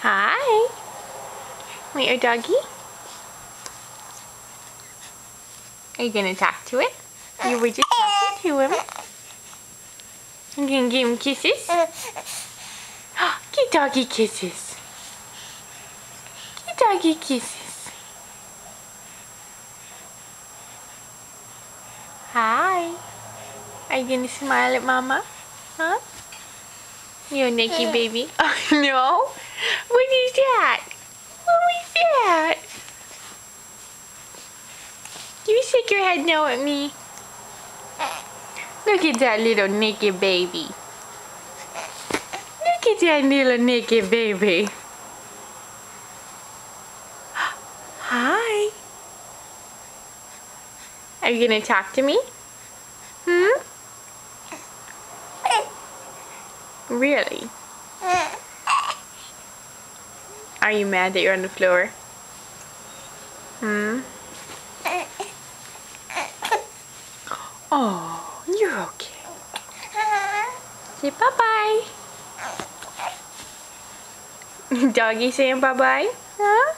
Hi. Wait, your doggy? Are you gonna talk to it? You were just talking to him. You gonna give him kisses? Give doggy kisses. Give doggy kisses. Hi. Are you gonna smile at mama? Huh? You a Nikki baby? Oh no. What is that? What was that? You shake your head no at me. Look at that little Nikki baby. Look at that little Nikki baby. Hi. Are you gonna talk to me? Hmm? Really? Are you mad that you're on the floor? Hmm? Oh, you're okay. Say bye-bye. Doggy saying bye-bye? Huh?